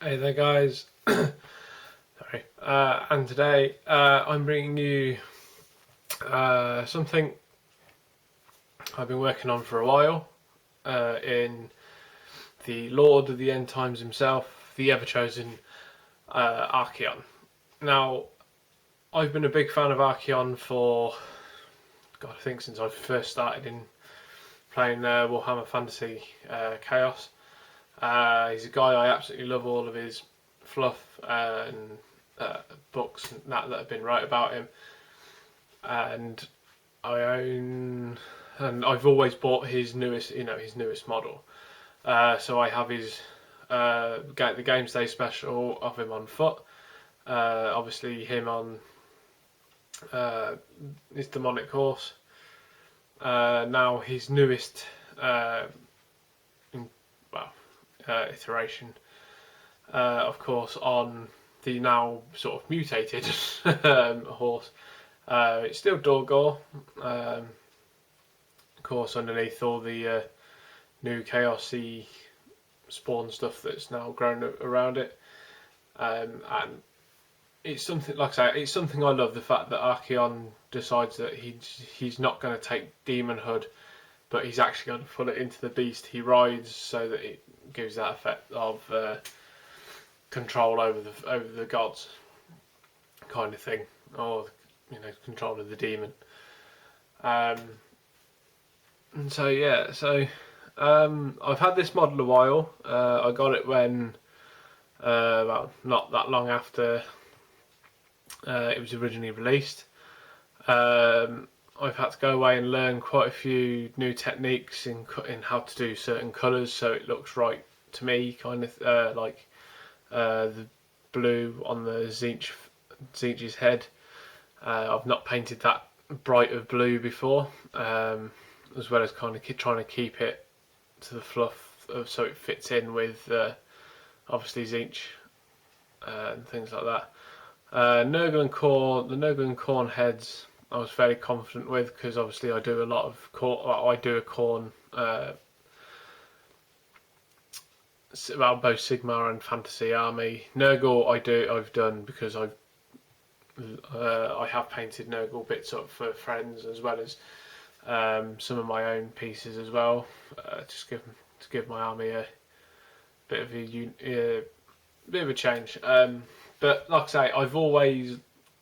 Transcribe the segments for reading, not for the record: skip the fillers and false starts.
Hey there guys, sorry, and today I'm bringing you something I've been working on for a while in the Lord of the End Times himself, the Everchosen Archaon. Now, I've been a big fan of Archaon for, God, I think since I first started in playing Warhammer Fantasy Chaos. He's a guy I absolutely love all of his fluff and books and that have been right about him, and I've always bought his newest model. So I have his the Games Day special of him on foot. Obviously him on his demonic horse. Now his newest iteration, of course, on the now sort of mutated horse. It's still Dorgor, of course, underneath all the new chaosy spawn stuff that's now grown around it, and it's something, like I say, it's something I love. The fact that Archaon decides that he's not going to take Demon Hood, but he's actually going to put it into the beast he rides, so that it gives that effect of control over the gods, kind of thing, or control of the demon. And so yeah, I've had this model a while. I got it when not that long after it was originally released. I've had to go away and learn quite a few new techniques in how to do certain colours so it looks right to me, kind of like the blue on the Tzeentch's head. I've not painted that bright of blue before, as well as kind of trying to keep it to the fluff so it fits in with obviously Tzeentch and things like that. Nurgle and Khorne, the Nurgle and Khorne heads I was fairly confident with, because obviously I do a lot of I do a Khorne about both Sigmar and Fantasy Army. Nurgle I've done because I have painted Nurgle bits up for friends, as well as some of my own pieces as well, just to give my army a bit of a change. But like I say, I've always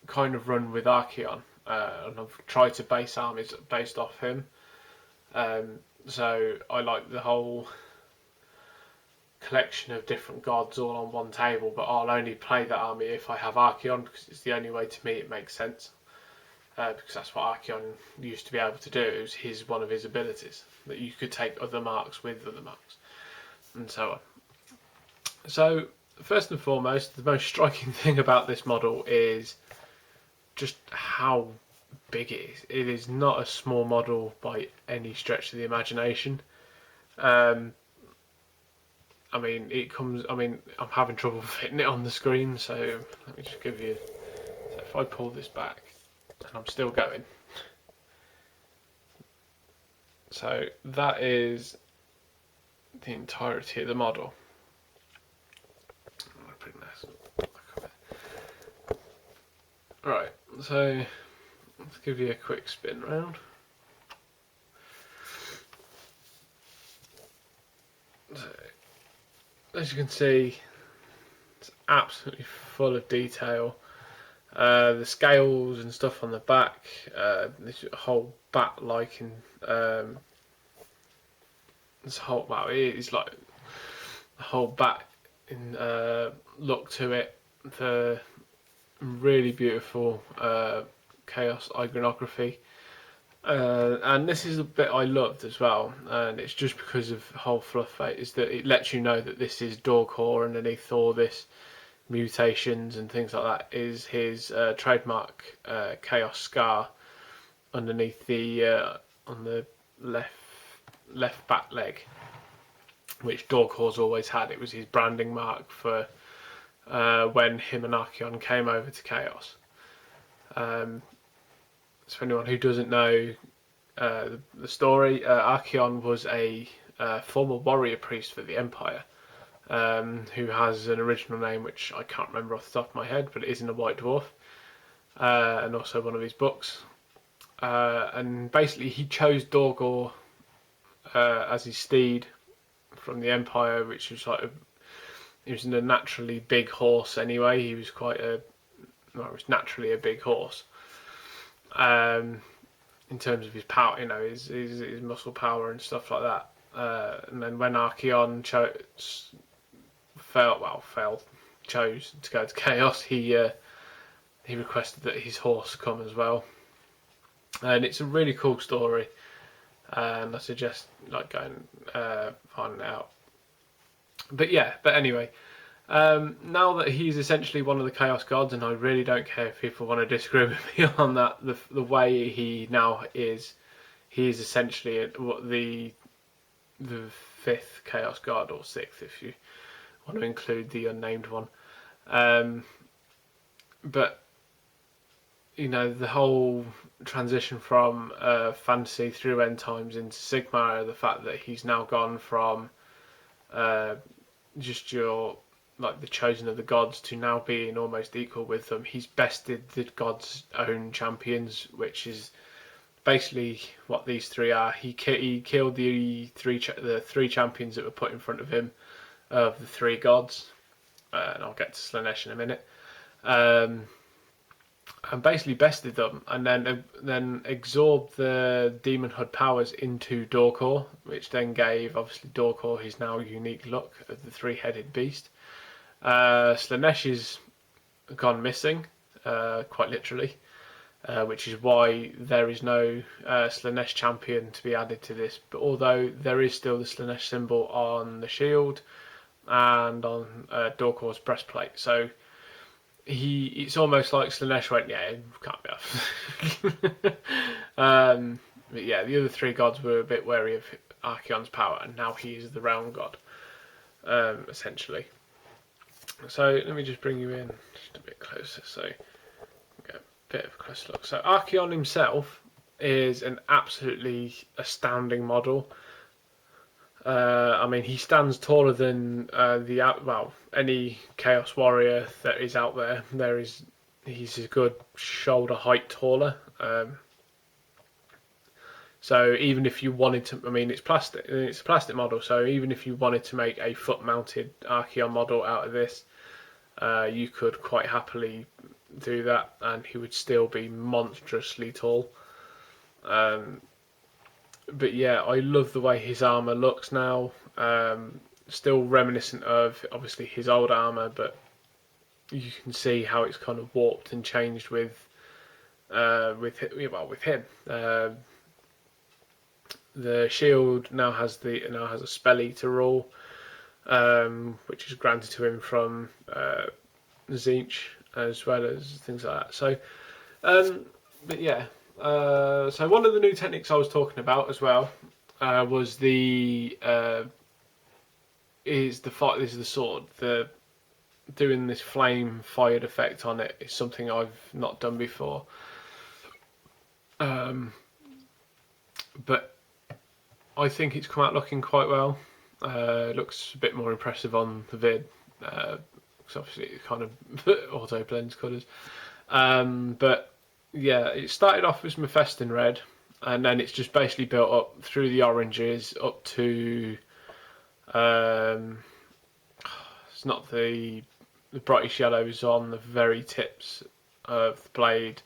kind of run with Archaon, and I've tried to base armies based off him. So I like the whole collection of different gods all on one table, but I'll only play that army if I have Archaon, because it's the only way to me it makes sense. Because that's what Archaon used to be able to do. It was one of his abilities, that you could take other marks with other marks, and so on. So first and foremost, the most striking thing about this model is just how big it is. It is not a small model by any stretch of the imagination. I'm having trouble fitting it on the screen, so let me just give you. So if I pull this back, and I'm still going. So that is the entirety of the model. Right, so let's give you a quick spin round. So, as you can see, it's absolutely full of detail. The scales and stuff on the back, this whole bat-like, and it is like the whole bat in look to it. The really beautiful chaos iconography, and this is a bit I loved as well, and it's just because of the whole fluff fate, is that it lets you know that this is Dorgor underneath all this mutations and things like that is his trademark chaos scar underneath the on the left back leg, which Dorgor's always had. It was his branding mark for when him and Archaon came over to Chaos. So for anyone who doesn't know the story, Archaon was a former warrior priest for the Empire, who has an original name which I can't remember off the top of my head, but it is in a White Dwarf, and also one of his books. And basically he chose Dorgor as his steed from the Empire, which was like he was a naturally big horse anyway. He was it was naturally a big horse. In terms of his power, his muscle power and stuff like that. And then when Archaon chose to go to Chaos, he requested that his horse come as well. And it's a really cool story, and I suggest going finding it out. But anyway, now that he's essentially one of the Chaos Gods, and I really don't care if people want to disagree with me on that, the way he now is, he is essentially the fifth Chaos God, or sixth if you want to include the unnamed one. But the whole transition from fantasy through End Times into Sigmar, the fact that he's now gone from just your the chosen of the gods to now being almost equal with them. He's bested the gods' own champions, which is basically what these three are. He killed the three champions that were put in front of him of the three gods, and I'll get to Slaanesh in a minute. And basically bested them, and then absorbed the demonhood powers into Dorkor, which then gave obviously Dorkor his now unique look of the three-headed beast. Slaanesh is gone missing, quite literally, which is why there is no Slaanesh champion to be added to this. But although there is still the Slaanesh symbol on the shield and on Dorkor's breastplate, so it's almost like Slaanesh went, yeah, it can't be off. But yeah, the other three gods were a bit wary of Archaon's power, and now he is the realm god, essentially. So let me just bring you in just a bit closer, so get a bit of a closer look. So Archaon himself is an absolutely astounding model. I mean, he stands taller than any Chaos Warrior that is out there. He's a good shoulder height taller. So even if you wanted to, I mean, it's a plastic model. So even if you wanted to make a foot-mounted Archaon model out of this, you could quite happily do that, and he would still be monstrously tall. But yeah, I love the way his armour looks now. Still reminiscent of obviously his old armour, but you can see how it's kind of warped and changed with him. The shield now has a spell eater rule, which is granted to him from Tzeentch, as well as things like that. So, but yeah. So one of the new techniques I was talking about as well was the sword. Doing this flame fired effect on it is something I've not done before. But I think it's come out looking quite well. It looks a bit more impressive on the vid, because obviously it kind of auto blends colours. But yeah, it started off as Mephiston red, and then it's just basically built up through the oranges up to it's not the brightest yellows on the very tips of the blade,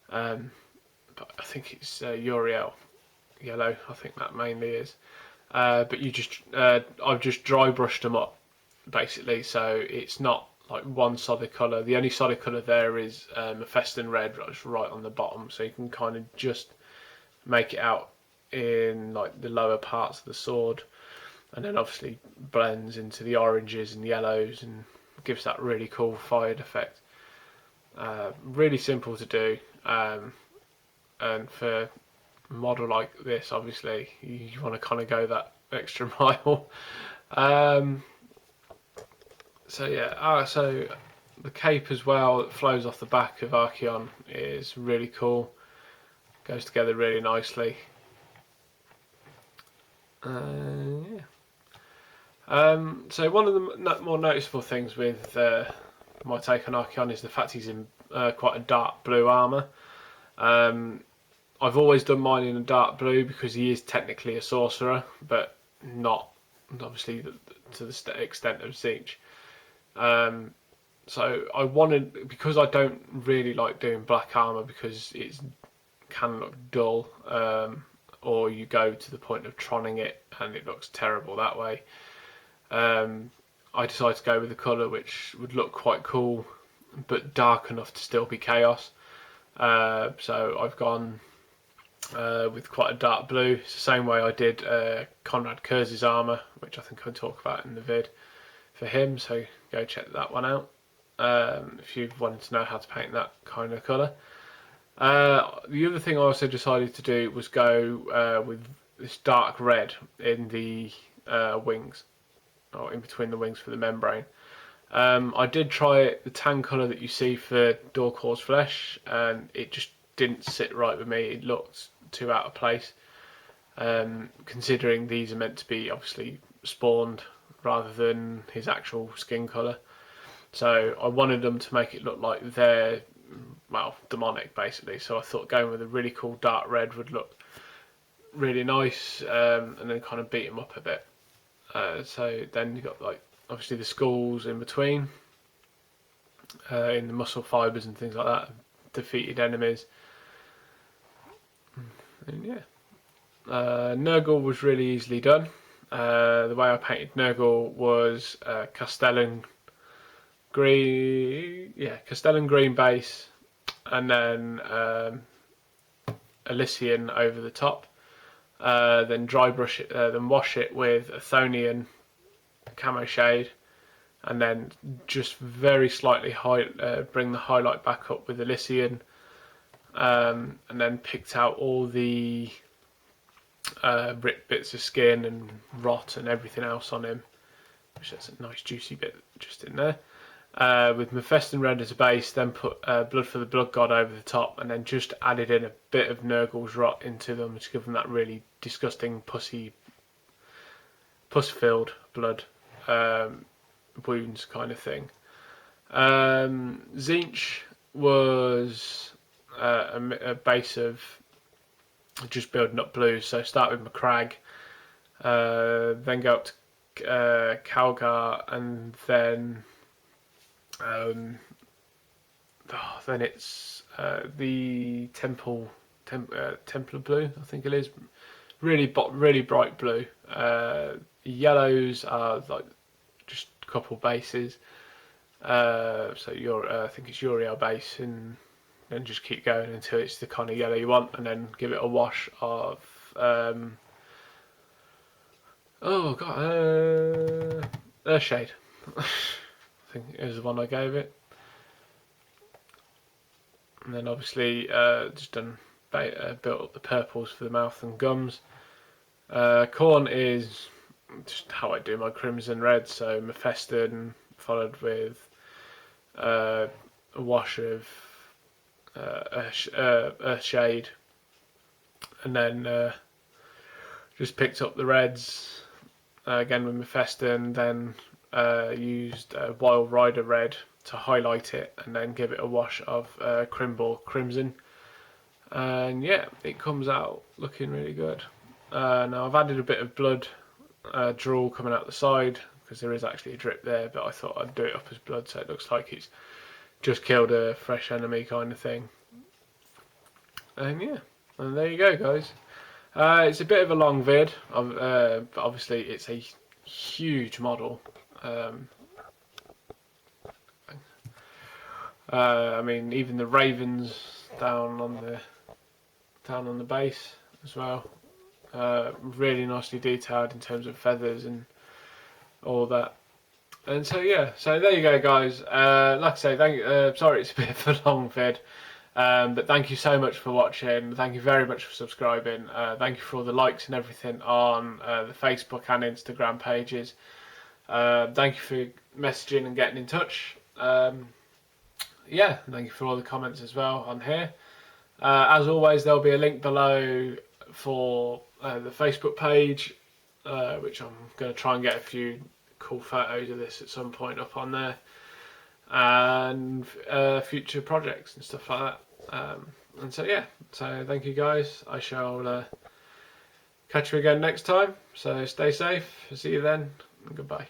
but I think it's Uriel yellow. I think that mainly is. But I've just dry brushed them up basically, so it's not like one solid colour. The only solid colour there is Mephiston red, right on the bottom, so you can kind of just make it out in like the lower parts of the sword, and then obviously blends into the oranges and yellows and gives that really cool fired effect. Really simple to do, and for a model like this, obviously you want to kind of go that extra mile. So yeah, so the cape as well that flows off the back of Archaon is really cool. Goes together really nicely. Yeah. So one of the more noticeable things with my take on Archaon is the fact he's in quite a dark blue armour. I've always done mine in a dark blue because he is technically a sorcerer, but not obviously to the extent of Tzeentch. So I wanted, because I don't really like doing black armour because it can look dull, or you go to the point of troning it and it looks terrible that way. I decided to go with a colour which would look quite cool but dark enough to still be chaos. So I've gone with quite a dark blue. It's the same way I did Conrad Kurz's armour, which I think I'll talk about in the vid for him, so go check that one out if you wanted to know how to paint that kind of colour. The other thing I also decided to do was go with this dark red in the wings, or in between the wings for the membrane. I did try the tan colour that you see for Dorkor's flesh, and it just didn't sit right with me. It looked too out of place, considering these are meant to be obviously spawned rather than his actual skin colour. So I wanted them to make it look like they're, well, demonic basically. So I thought going with a really cool dark red would look really nice, and then kind of beat him up a bit. So then you got like obviously the skulls in between, in the muscle fibres and things like that, defeated enemies. And yeah, Nurgle was really easily done. The way I painted Nurgle was Castellan green, Castellan green base, and then Elysian over the top. Then dry brush it, then wash it with Athonian camo shade, and then just very slightly bring the highlight back up with Elysian, and then picked out all the ripped bits of skin and rot and everything else on him, which that's a nice juicy bit just in there. With Mephiston red as a base, then put Blood for the Blood God over the top, and then just added in a bit of Nurgle's rot into them to give them that really disgusting pus-filled blood wounds kind of thing. Tzeentch was a base of just building up blues. So start with Macragge, then go up to Calgar, and then it's the Templar blue, I think it is. Really bright blue. Yellows are like just a couple bases. So I think it's Uriel base, and then just keep going until it's the kind of yellow you want, and then give it a wash of Earthshade. I think it was the one I gave it. And then obviously just built up the purples for the mouth and gums. Khorne is just how I do my crimson red, so Mephiston followed with a wash of Earthshade, and then just picked up the reds again with Mephiston, then used Wild Rider red to highlight it, and then give it a wash of Crimble crimson, and yeah, it comes out looking really good. Now I've added a bit of blood drool coming out the side because there is actually a drip there, but I thought I'd do it up as blood so it looks like it's just killed a fresh enemy kind of thing. And yeah, and there you go, guys. It's a bit of a long vid, but obviously it's a huge model. I mean, even the ravens down on the base as well. Really nicely detailed in terms of feathers and all that. And so yeah, so there you go, guys. Like I say, sorry it's a bit of a long vid, but thank you so much for watching. Thank you very much for subscribing. Thank you for all the likes and everything on the Facebook and Instagram pages. Thank you for messaging and getting in touch. Yeah, thank you for all the comments as well on here. As always, there'll be a link below for the Facebook page, which I'm going to try and get a few cool photos of this at some point up on there, and future projects and stuff like that. And so yeah, so thank you guys. I shall catch you again next time. So stay safe. See you then. And goodbye.